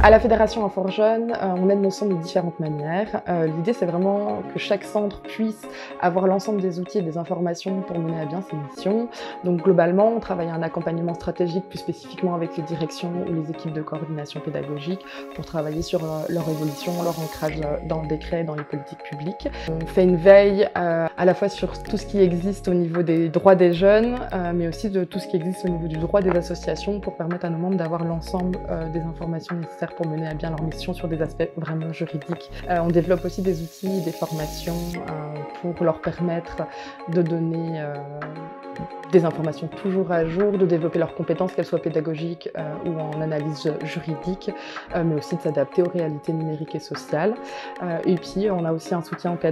À la Fédération Infor-Jeunes, on aide nos centres de différentes manières. L'idée, c'est vraiment que chaque centre puisse avoir l'ensemble des outils et des informations pour mener à bien ses missions. Donc globalement, on travaille à un accompagnement stratégique plus spécifiquement avec les directions ou les équipes de coordination pédagogique pour travailler sur leur évolution, leur ancrage dans le décret, dans les politiques publiques. On fait une veille à la fois sur tout ce qui existe au niveau des droits des jeunes, mais aussi de tout ce qui existe au niveau du droit des associations pour permettre à nos membres d'avoir l'ensemble des informations nécessaires pour mener à bien leur mission sur des aspects vraiment juridiques. On développe aussi des outils, des formations pour leur permettre de donner des informations toujours à jour, de développer leurs compétences, qu'elles soient pédagogiques ou en analyse juridique, mais aussi de s'adapter aux réalités numériques et sociales. Et puis on a aussi un soutien en cas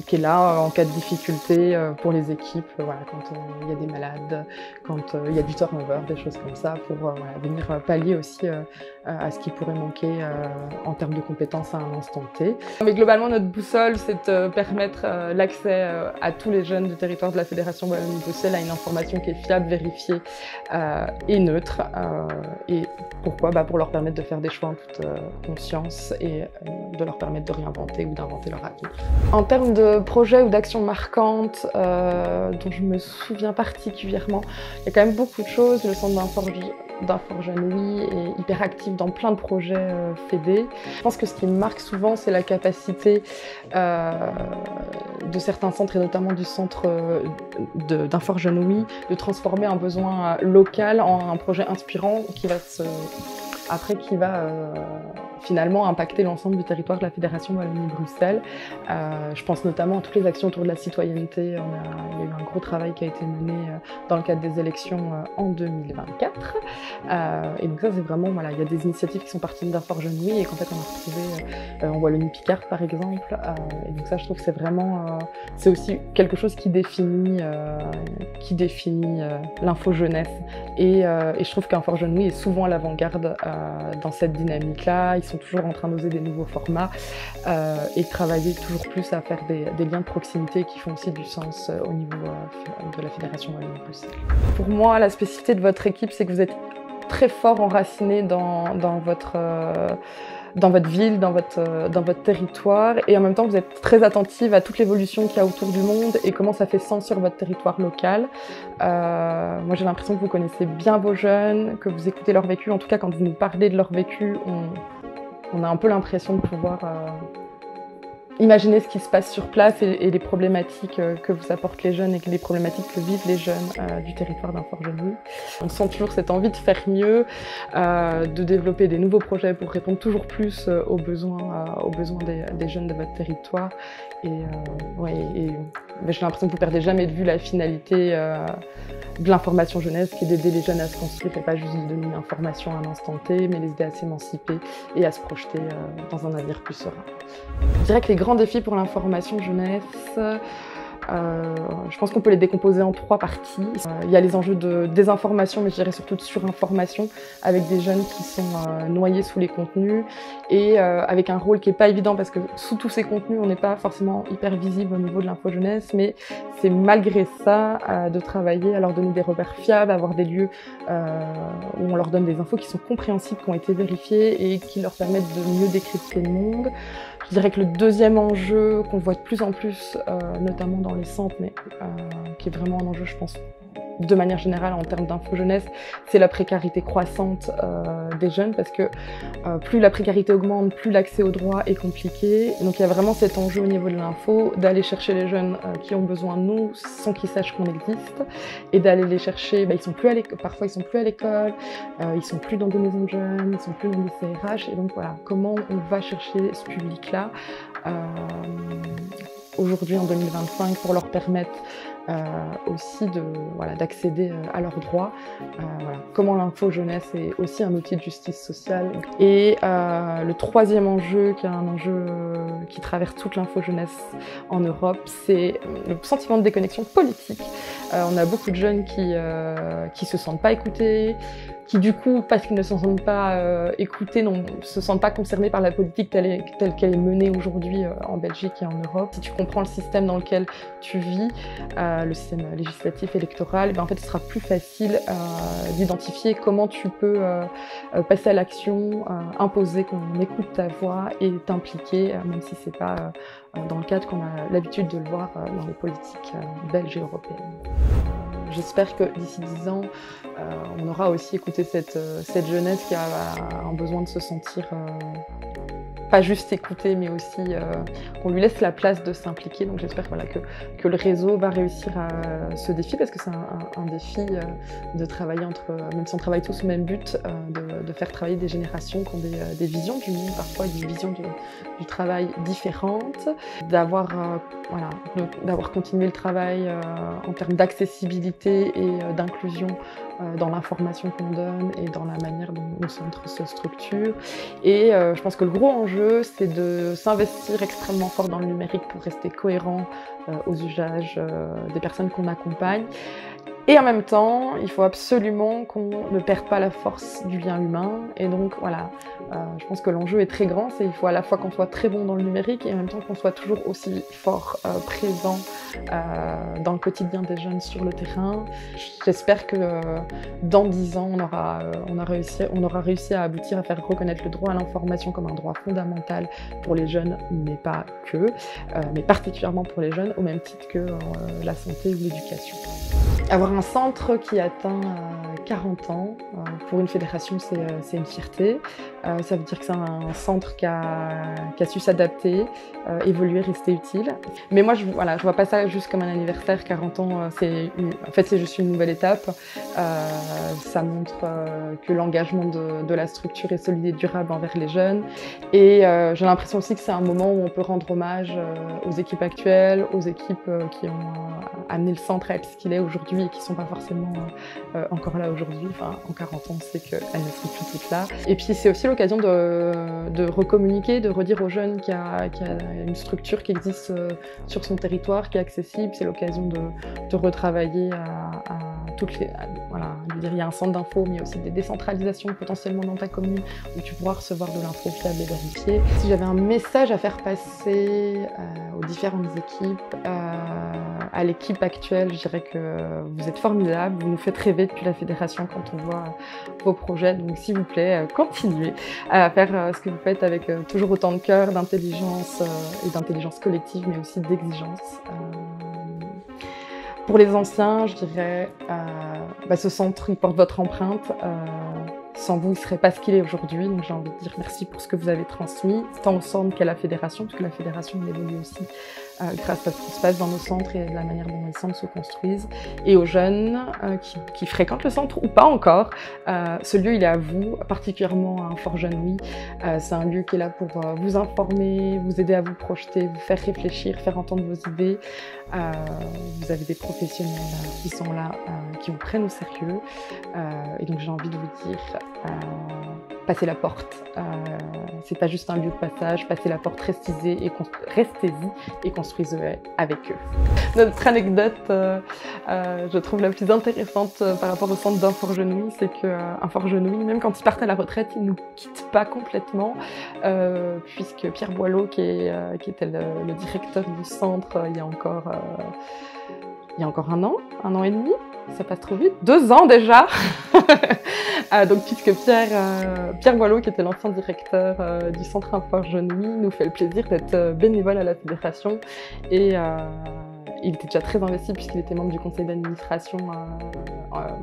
qui est là en cas de difficulté pour les équipes, voilà, quand il y a des malades, quand il y a du turnover, des choses comme ça, pour voilà, venir pallier aussi à ce qui pourrait manquer en termes de compétences à un instant T. Mais globalement, notre boussole, c'est de permettre l'accès à tous les jeunes du territoire de la Fédération Wallonie-Bruxelles à une information qui est fiable, vérifiée et neutre. Et pourquoi ? Pour leur permettre de faire des choix en toute conscience et de leur permettre de réinventer ou d'inventer leur avenir. En termes de projets ou d'actions marquantes dont je me souviens particulièrement, il y a quand même beaucoup de choses. Le centre d'Infor-Jeunes, oui, est hyper actif dans plein de projets fédés. Je pense que ce qui me marque souvent, c'est la capacité de certains centres, et notamment du centre d'Infor-Jeunes, oui, de transformer un besoin local en un projet inspirant qui va finalement impacter l'ensemble du territoire de la Fédération Wallonie-Bruxelles. Je pense notamment à toutes les actions autour de la citoyenneté. Il y a eu un gros travail qui a été mené dans le cadre des élections en 2024. Et donc ça, c'est vraiment, voilà, il y a des initiatives qui sont parties d'Infor-Jeunes, oui, et qu'en fait on a retrouvé en Wallonie-Picarde par exemple. Et donc ça, je trouve que c'est vraiment, c'est aussi quelque chose qui définit l'info-jeunesse. Et je trouve qu'Infor-Jeunes, oui, est souvent à l'avant-garde dans cette dynamique-là. Ils sont toujours en train d'oser des nouveaux formats et de travailler toujours plus à faire des liens de proximité qui font aussi du sens au niveau de la Fédération Wallonie-Bruxelles. Pour moi, la spécificité de votre équipe, c'est que vous êtes très fort enraciné dans votre ville, dans votre territoire, et en même temps vous êtes très attentive à toute l'évolution qu'il y a autour du monde et comment ça fait sens sur votre territoire local. Moi j'ai l'impression que vous connaissez bien vos jeunes, que vous écoutez leur vécu. En tout cas, quand vous nous parlez de leur vécu, on a un peu l'impression de pouvoir imaginer ce qui se passe sur place et les problématiques que vous apportent les jeunes et les problématiques que vivent les jeunes du territoire d'Infor-Jeunes. On sent toujours cette envie de faire mieux, de développer des nouveaux projets pour répondre toujours plus aux besoins des jeunes de votre territoire. Mais j'ai l'impression que vous ne perdez jamais de vue la finalité de l'information jeunesse, qui est d'aider les jeunes à se construire et pas juste de donner une information à un instant T, mais les aider à s'émanciper et à se projeter dans un avenir plus serein. Je dirais que les grands défis pour l'information jeunesse, je pense qu'on peut les décomposer en 3 parties. Il y a les enjeux de désinformation, mais je dirais surtout de surinformation, avec des jeunes qui sont noyés sous les contenus et avec un rôle qui n'est pas évident parce que sous tous ces contenus, on n'est pas forcément hyper visible au niveau de l'info jeunesse, mais c'est malgré ça de travailler à leur donner des repères fiables, avoir des lieux où on leur donne des infos qui sont compréhensibles, qui ont été vérifiées et qui leur permettent de mieux décrypter le monde. Je dirais que le deuxième enjeu qu'on voit de plus en plus, notamment dans les centres, mais qui est vraiment un enjeu, je pense, de manière générale en termes d'info-jeunesse, c'est la précarité croissante des jeunes, parce que plus la précarité augmente, plus l'accès aux droits est compliqué. Donc il y a vraiment cet enjeu au niveau de l'info, d'aller chercher les jeunes qui ont besoin de nous sans qu'ils sachent qu'on existe, et d'aller les chercher, parfois ils sont plus à l'école, ils sont plus dans des maisons de jeunes, ils sont plus dans des CRH, et donc voilà, comment on va chercher ce public-là aujourd'hui en 2025 pour leur permettre aussi d'accéder à leurs droits. Comment l'info jeunesse est aussi un outil de justice sociale. Et le troisième enjeu, qui est un enjeu qui traverse toute l'info jeunesse en Europe, c'est le sentiment de déconnexion politique. On a beaucoup de jeunes qui se sentent pas écoutés, qui du coup, parce qu'ils ne se sentent pas écoutés, ne se sentent pas concernés par la politique telle qu'elle est menée aujourd'hui en Belgique et en Europe. Si tu comprends le système dans lequel tu vis, le système législatif électoral, en fait, ce sera plus facile d'identifier comment tu peux passer à l'action, imposer qu'on écoute ta voix et t'impliquer, même si c'est pas dans le cadre qu'on a l'habitude de le voir dans les politiques belges et européennes. J'espère que d'ici 10 ans, on aura aussi écouté cette jeunesse qui a un besoin de se sentir pas juste écouter, mais aussi qu'on lui laisse la place de s'impliquer. Donc j'espère voilà, que le réseau va réussir à ce défi, parce que c'est un défi de travailler même si on travaille tous au même but, de faire travailler des générations qui ont des visions du monde, parfois des visions du travail différentes, d'avoir continué le travail en termes d'accessibilité et d'inclusion dans l'information qu'on donne et dans la manière dont nos centres se structurent. Et je pense que le gros enjeu, c'est de s'investir extrêmement fort dans le numérique pour rester cohérent aux usages des personnes qu'on accompagne. Et en même temps, il faut absolument qu'on ne perde pas la force du lien humain. Et donc voilà, je pense que l'enjeu est très grand. Il faut à la fois qu'on soit très bon dans le numérique et en même temps qu'on soit toujours aussi fort présent dans le quotidien des jeunes sur le terrain. J'espère que dans 10 ans, on aura réussi à aboutir à faire reconnaître le droit à l'information comme un droit fondamental pour les jeunes, mais pas que, mais particulièrement pour les jeunes, au même titre que la santé ou l'éducation. Avoir un centre qui atteint 40 ans, pour une fédération, c'est une fierté. Ça veut dire que c'est un centre qui a su s'adapter, évoluer, rester utile. Mais moi, je vois pas ça juste comme un anniversaire. 40 ans, c'est juste une nouvelle étape. Ça montre que l'engagement de la structure est solide et durable envers les jeunes. Et j'ai l'impression aussi que c'est un moment où on peut rendre hommage aux équipes actuelles, aux équipes qui ont amené le centre à être ce qu'il est aujourd'hui et qui ne sont pas forcément encore là aujourd'hui. Enfin, en 40 ans, on sait qu'elles ne sont plus toutes là. Et puis c'est aussi l'occasion de recommuniquer, de redire aux jeunes qu'il y a une structure qui existe sur son territoire, qui est accessible. C'est l'occasion de retravailler à toutes les... Voilà, je veux dire, il y a un centre d'info, mais il y a aussi des décentralisations potentiellement dans ta commune où tu pourras recevoir de l'info fiable et vérifiée. Si j'avais un message à faire passer aux différentes équipes, à l'équipe actuelle, je dirais que vous êtes formidables, vous nous faites rêver depuis la fédération quand on voit vos projets, donc s'il vous plaît, continuez à faire ce que vous faites avec toujours autant de cœur, d'intelligence et d'intelligence collective, mais aussi d'exigence. Pour les anciens, je dirais, ce centre, il porte votre empreinte. Sans vous, il ne serait pas ce qu'il est aujourd'hui. Donc j'ai envie de dire merci pour ce que vous avez transmis, tant au centre qu'à la fédération, puisque la fédération évolue aussi grâce à ce qui se passe dans nos centres et la manière dont les centres se construisent. Et aux jeunes qui fréquentent le centre ou pas encore, ce lieu, il est à vous, particulièrement à Fort Genouille. C'est un lieu qui est là pour vous informer, vous aider à vous projeter, vous faire réfléchir, faire entendre vos idées. Vous avez des professionnels qui sont là, qui vous prennent au sérieux. Et donc j'ai envie de vous dire, passez la porte. C'est pas juste un lieu de passage, passez la porte, restez-y et construisez avec eux. Notre anecdote, je trouve la plus intéressante par rapport au centre d'un Fort Genouille, c'est qu'un Fort Genouille, même quand ils partent à la retraite, ils ne nous quittent pas complètement, puisque Pierre Boileau, qui était le directeur du centre il y a encore un an et demi, ça passe trop vite, 2 ans déjà. Donc puisque Pierre Boileau, qui était l'ancien directeur du centre Fort Genouille, nous fait le plaisir d'être bénévole à la fédération et il était déjà très investi puisqu'il était membre du conseil d'administration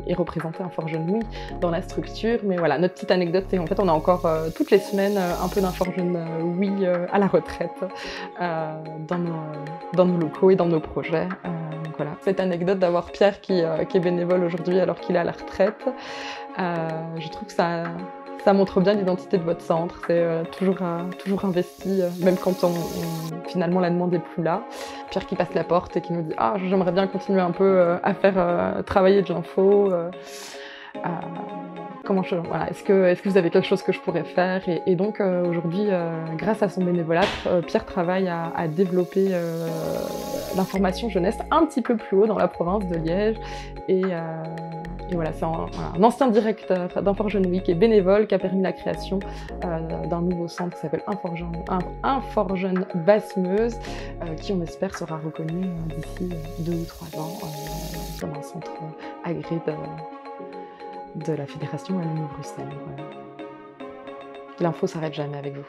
et représentait un Fort Genouille dans la structure. Mais voilà, notre petite anecdote, c'est qu'en fait on a encore toutes les semaines un peu d'un Fort Genouille à la retraite dans nos locaux et dans nos projets. Donc voilà, cette anecdote d'avoir Pierre qui est bénévole aujourd'hui alors qu'il est à la retraite, je trouve que ça montre bien l'identité de votre centre. C'est toujours investi, même quand finalement la demande n'est plus là. Pierre qui passe la porte et qui nous dit « Ah, j'aimerais bien continuer un peu à faire travailler de l'info. Voilà, est-ce que vous avez quelque chose que je pourrais faire ?» Et donc aujourd'hui, grâce à son bénévolat, Pierre travaille à développer l'information jeunesse un petit peu plus haut dans la province de Liège. Et voilà, c'est un ancien directeur d'Inforjeune Week et bénévole qui a permis la création d'un nouveau centre qui s'appelle Inforjeune Basse-Meuse, qui on espère sera reconnu d'ici 2 ou 3 ans comme un centre agréé de la Fédération Wallonie-Bruxelles. Voilà. L'info s'arrête jamais avec vous.